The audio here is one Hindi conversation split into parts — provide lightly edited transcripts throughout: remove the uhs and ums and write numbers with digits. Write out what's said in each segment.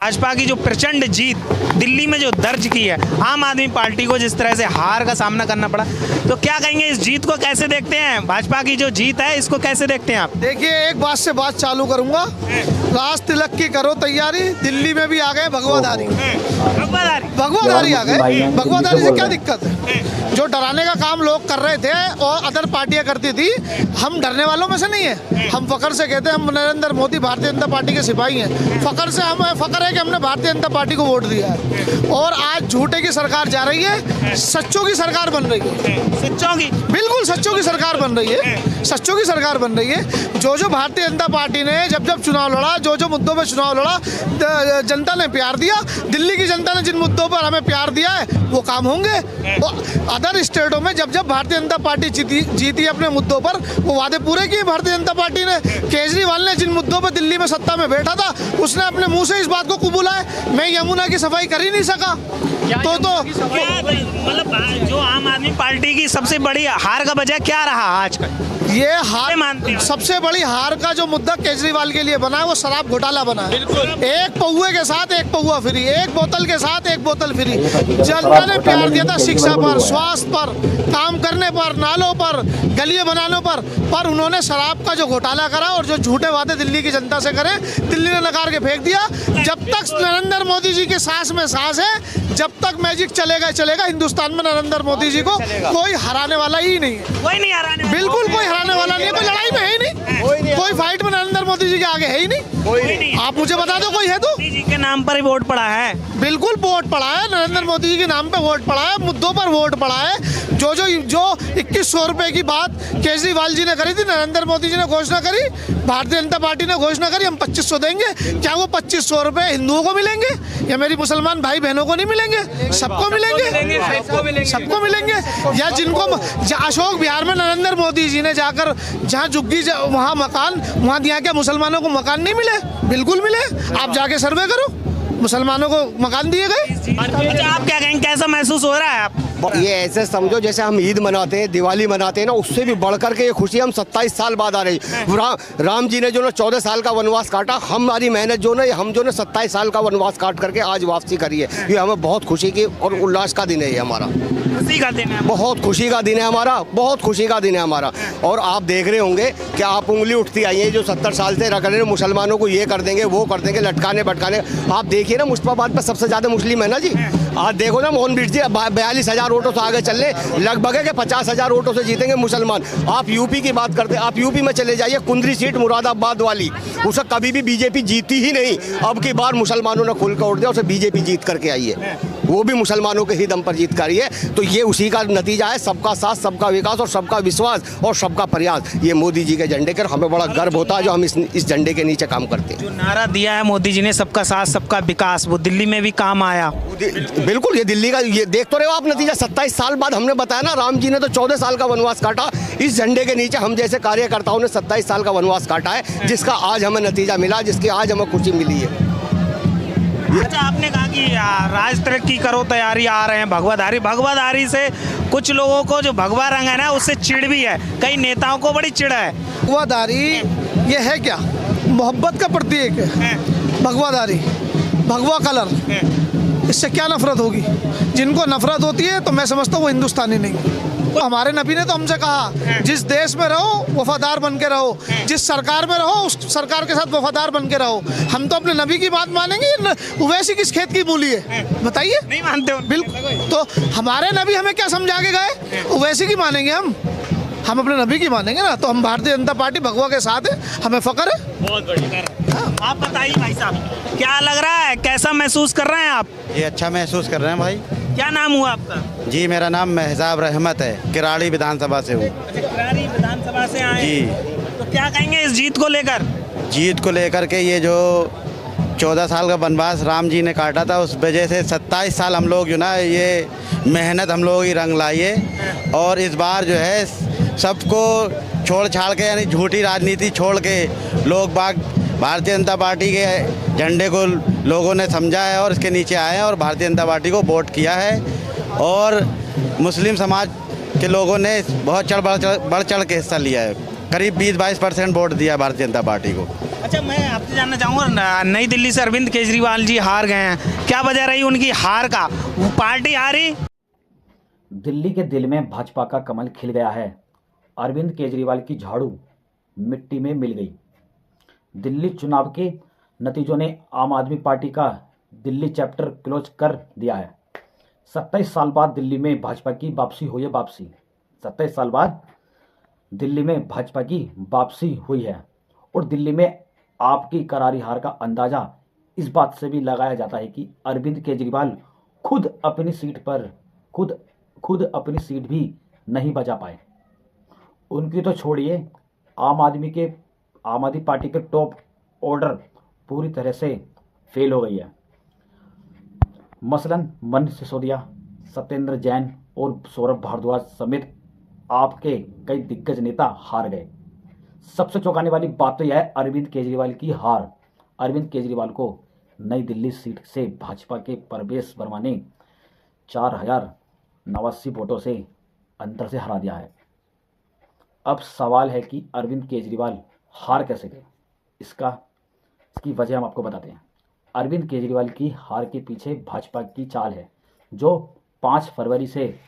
भाजपा की जो प्रचंड जीत दिल्ली में जो दर्ज की है, आम आदमी पार्टी को जिस तरह से हार का सामना करना पड़ा, तो क्या कहेंगे इस जीत को कैसे देखते हैं? भाजपा की जो जीत है इसको कैसे देखते हैं आप? देखिए, एक बात से बात चालू करूंगा। राज तिलक की करो तैयारी, दिल्ली में भी आ गए भगवाधारी। भगवाधारी आ गए। भगवाधारी से क्या दिक्कत है? जो डराने का काम लोग कर रहे थे और अदर पार्टियां करती थी, हम डरने वालों में से नहीं है। हम फकर से कहते हैं हम नरेंद्र मोदी भारतीय जनता पार्टी के सिपाही हैं। फकर से हमें फकर है कि हमने भारतीय जनता पार्टी को वोट दिया है। और आज झूठे की सरकार जा रही है, सच्चों की सरकार बन रही है। सच्चों की, बिल्कुल सच्चों की सरकार बन रही है। सच्चों की सरकार बन रही है। जो जो भारतीय जनता पार्टी ने जब जब चुनाव लड़ा, जो जो मुद्दों पे चुनाव लड़ा, जनता ने प्यार दिया। दिल्ली की जनता ने जिन मुद्दों पर हमें प्यार दिया है वो काम होंगे। तो अदर स्टेटों में जब जब भारतीय जनता पार्टी जीती अपने मुद्दों पर, वो वादे पूरे किए भारतीय जनता पार्टी ने। केजरीवाल ने जिन मुद्दों पर दिल्ली में सत्ता में बैठा था, उसने अपने मुंह से इस बात को कबूला है, मैं यमुना की सफाई कर ही नहीं सका। तो मतलब जो आम आदमी पार्टी की सबसे बड़ी हार का वजह क्या रहा आज का? ये हार, सबसे बड़ी हार का जो मुद्दा केजरीवाल के लिए बना है वो शराब घोटाला बना है। एक पौवे के साथ एक पौवा फ्री, एक बोतल के साथ एक बोतल फ्री। जनता ने प्यार दिया था शिक्षा पर, स्वास्थ्य पर, काम करने पर, नालों पर, गलियां बनाने पर उन्होंने शराब का जो घोटाला करा और जो झूठे वादे दिल्ली की जनता से करे, दिल्ली ने नकार के फेंक दिया। जब तक नरेंद्र मोदी जी के सांस में सांस है, जब तक मैजिक चलेगा चलेगा। हिंदुस्तान में नरेंद्र मोदी जी को कोई हराने वाला ही नहीं है। कोई नहीं हराने, बिल्कुल कोई हराने वाला नहीं है। कोई लड़ाई में है ही नहीं, कोई फाइट में नरेंद्र मोदी जी के आगे है ही नहीं। आप मुझे बता दो कोई है तो? मोदी जी के नाम पर ही वोट पड़ा है। बिल्कुल वोट पड़ा है, नरेंद्र मोदी जी के नाम पे वोट पड़ा है, मुद्दों पर वोट पड़ा है। जो 2100 रुपए की बात केजरीवाल जी ने करी थी, नरेंद्र मोदी जी ने घोषणा करी, भारतीय जनता पार्टी ने घोषणा करी हम 2500 देंगे। क्या वो 2500 रुपए हिंदुओं को मिलेंगे या मेरी मुसलमान भाई बहनों को नहीं मिलेंगे? सबको मिलेंगे, सबको मिलेंगे। या जिनको अशोक बिहार में नरेंद्र मोदी जी ने जाकर जहाँ झुग्गी वहाँ मकान, वहाँ यहाँ के मुसलमानों को मकान नहीं मिले? बिल्कुल मिले। आप जाके सर्वे करो, मुसलमानों को मकान दिए गए। अच्छा, आप क्या कहेंगे, कैसा महसूस हो रहा है आप? ये ऐसे समझो जैसे हम ईद मनाते हैं, दिवाली मनाते हैं ना, उससे भी बढ़कर के ये खुशी हम 27 साल बाद आ रही। राम जी ने जो ना 14 साल का वनवास काटा, हमारी मेहनत जो ना, हम जो ना 27 साल का वनवास काट करके आज वापसी करी है। ये हमें बहुत खुशी की और उल्लास का दिन है। ये हमारा खुशी का दिन है, बहुत खुशी का दिन है हमारा, बहुत खुशी का दिन है हमारा। और आप देख रहे होंगे कि आप उंगली उठती आई है जो 70 साल से रख रहे हैं मुसलमानों को, ये कर देंगे वो कर देंगे, लटकाने भटकाने। आप देखिए ना, मुस्तफाबाद पर सबसे ज्यादा मुस्लिम है ना जी। आज देखो ना, मोहन बिरजी 42,000 वोटों से आगे चल रहे, लगभग है कि 50,000 वोटों से जीतेंगे मुसलमान। आप यूपी की बात करते हैं, आप यूपी में चले जाइए, कुंदरी सीट मुरादाबाद वाली, उसे कभी भी बीजेपी जीती ही नहीं। अब की बार मुसलमानों ने खुल कर उठ दिया, उसे बीजेपी जीत करके आई है, वो भी मुसलमानों के ही दम पर जीत कर है। तो ये उसी का नतीजा है, सबका साथ, सबका विकास और सबका विश्वास और सबका प्रयास। ये मोदी जी के झंडे के हमें बड़ा गर्व होता है जो हम इस झंडे के नीचे काम करते हैं। जो नारा दिया है मोदी जी ने, सबका साथ सबका विकास, वो दिल्ली में भी काम आया। बिल्कुल, ये दिल्ली का, ये देख तो रहे हो आप नतीजा। 27 साल बाद हमने बताया ना, राम जी ने तो 14 साल का वनवास काटा, इस झंडे के नीचे हम जैसे कार्यकर्ताओं ने 27 साल का वनवास काटा है, जिसका आज हमें नतीजा मिला, जिसकी आज हमें खुशी मिली है। अच्छा, आपने कहा कि राज तिलक की करो तैयारी, आ रहे हैं भगवाधारी से कुछ लोगों को जो भगवा रंग है ना, उससे चिढ़ भी है, कई नेताओं को बड़ी चिढ़ है। भगवाधारी ये है क्या? मोहब्बत का प्रतीक है भगवाधारी, भगवा कलर। इससे क्या नफरत होगी? जिनको नफरत होती है तो मैं समझता हूँ वो हिंदुस्तानी नहीं। तो हमारे नबी ने तो हमसे कहा, जिस देश में रहो वफादार बन के रहो, जिस सरकार में रहो उस सरकार के साथ वफादार बन के रहो। हम तो अपने नबी की बात मानेंगे, वैसी किस खेत की मूली है बताइए? नहीं मानते हो? बिल्कुल। तो हमारे नबी हमें क्या समझा के गए, वैसी की मानेंगे हम अपने नबी की मानेंगे ना। तो हम भारतीय जनता पार्टी भगवा के साथ है, हमें फक्र है। बहुत बढ़िया। आप बताइए भाई साहब, क्या लग रहा है, कैसा महसूस कर रहे हैं आप? ये अच्छा महसूस कर रहे हैं भाई। क्या नाम हुआ आपका? जी, मेरा नाम महजाब रहमत है, किराड़ी विधानसभा से हूँ। अच्छा, किराड़ी विधानसभा से आए जी। तो क्या कहेंगे इस जीत को लेकर? जीत को लेकर के ये जो 14 साल का वनवास राम जी ने काटा था, उस वजह से 27 साल हम लोग जो ना, ये मेहनत हम लोग ही रंग लाई है। और इस बार जो है सबको छोड़ छाड़ के, यानी झूठी राजनीति छोड़ के लोग बाग भारतीय जनता पार्टी के झंडे को लोगों ने समझा है और इसके नीचे आए हैं और भारतीय जनता पार्टी को वोट किया है। और मुस्लिम समाज के लोगों ने बहुत बढ़ चढ़ के हिस्सा लिया है, करीब 20-22% वोट दिया भारतीय जनता पार्टी को। अच्छा, मैं आपसे जानना चाहूँगा, नई दिल्ली से अरविंद केजरीवाल जी हार गए हैं, क्या वजह रही उनकी हार का? वो पार्टी हारी? दिल्ली के दिल में भाजपा का कमल खिल गया है। अरविंद केजरीवाल की झाड़ू मिट्टी में मिल गई। दिल्ली चुनाव के नतीजों ने आम आदमी पार्टी का दिल्ली चैप्टर क्लोज कर दिया है। 27 साल बाद दिल्ली में भाजपा की वापसी हुई है। 27 साल बाद दिल्ली में भाजपा की वापसी हुई है और दिल्ली में आपकी करारी हार का अंदाजा इस बात से भी लगाया जाता है कि अरविंद केजरीवाल खुद अपनी सीट भी नहीं बचा पाए। उनकी तो छोड़िए, आम आदमी पार्टी के टॉप ऑर्डर पूरी तरह से फेल हो गई है। मसलन मनीष सिसोदिया, सत्येंद्र जैन और सौरभ भारद्वाज समेत आपके कई दिग्गज नेता हार गए। सबसे चौंकाने वाली बात तो यह है अरविंद केजरीवाल की हार। अरविंद केजरीवाल को नई दिल्ली सीट से भाजपा के परवेश वर्मा ने 4089 वोटों से अंतर से हरा दिया है। अब सवाल है कि अरविंद केजरीवाल हार कैसे गए। इसकी वजह हम आपको बताते हैं। अरविंद केजरीवाल की हार के पीछे भाजपा की चाल है, जो 5 फरवरी से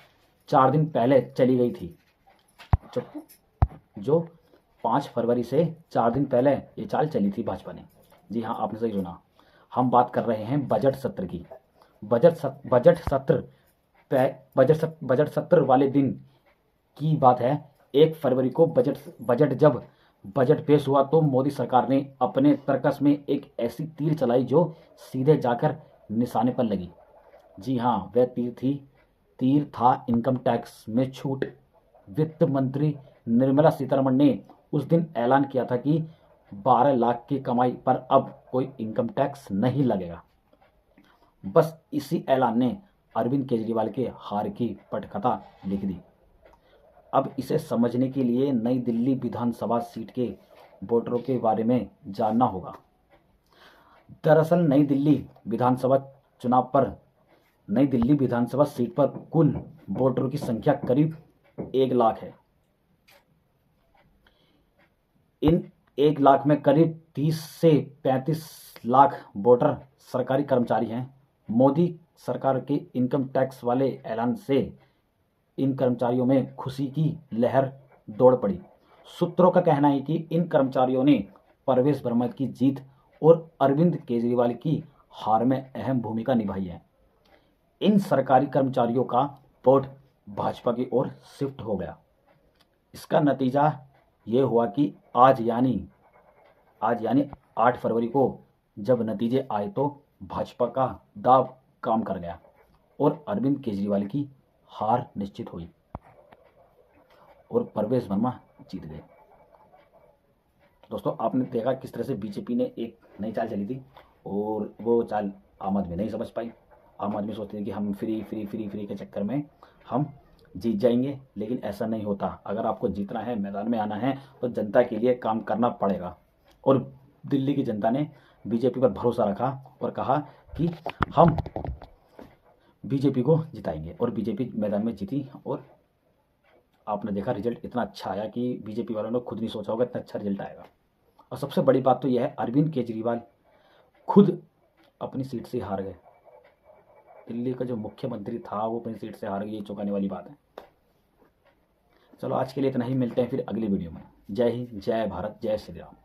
4 दिन पहले चली गई थी। जो 5 फरवरी से 4 दिन पहले ये चाल चली थी भाजपा ने। जी हाँ, आपने सही सुना। हम बात कर रहे हैं बजट सत्र की। बजट सत्र वाले दिन की बात है। 1 फरवरी को जब बजट पेश हुआ तो मोदी सरकार ने अपने तर्कस में एक ऐसी तीर चलाई जो सीधे जाकर निशाने पर लगी। जी हाँ, वह तीर था इनकम टैक्स में छूट। वित्त मंत्री निर्मला सीतारमण ने उस दिन ऐलान किया था कि 12 लाख की कमाई पर अब कोई इनकम टैक्स नहीं लगेगा। बस इसी ऐलान ने अरविंद केजरीवाल के हार की पटकथा लिख दी। अब इसे समझने के लिए नई दिल्ली विधानसभा सीट के वोटरों के बारे में जानना होगा। दरअसल नई दिल्ली विधानसभा सीट पर कुल वोटरों की संख्या करीब 1 लाख है। इन 1 लाख में करीब 30 से 35 लाख वोटर सरकारी कर्मचारी हैं। मोदी सरकार के इनकम टैक्स वाले ऐलान से इन कर्मचारियों में खुशी की लहर दौड़ पड़ी। सूत्रों का कहना है कि इन कर्मचारियों ने परवेश वर्मा की जीत और अरविंद केजरीवाल की हार में अहम भूमिका निभाई है। इन सरकारी कर्मचारियों का वोट भाजपा की ओर शिफ्ट हो गया। इसका नतीजा ये हुआ कि आज यानी 8 फरवरी को जब नतीजे आए तो भाजपा का दाव काम कर गया और अरविंद केजरीवाल की हार निश्चित हुई और परवेश वर्मा जीत गए। दोस्तों, आपने देखा किस तरह से बीजेपी ने एक नई चाल चली थी और वो चाल आम आदमी नहीं समझ पाई। आम आदमी सोचते थे कि हम फ्री के चक्कर में हम जीत जाएंगे, लेकिन ऐसा नहीं होता। अगर आपको जीतना है, मैदान में आना है तो जनता के लिए काम करना पड़ेगा। और दिल्ली की जनता ने बीजेपी पर भरोसा रखा और कहा कि हम बीजेपी को जिताएंगे और बीजेपी मैदान में जीती। और आपने देखा रिजल्ट इतना अच्छा आया कि बीजेपी वालों ने खुद नहीं सोचा होगा इतना अच्छा रिजल्ट आएगा। और सबसे बड़ी बात तो यह है, अरविंद केजरीवाल खुद अपनी सीट से हार गए। दिल्ली का जो मुख्यमंत्री था वो अपनी सीट से हार गई, ये चौंकाने वाली बात है। चलो आज के लिए इतना ही, मिलते हैं फिर अगली वीडियो में। जय हिंद, जय भारत, जय श्री राम।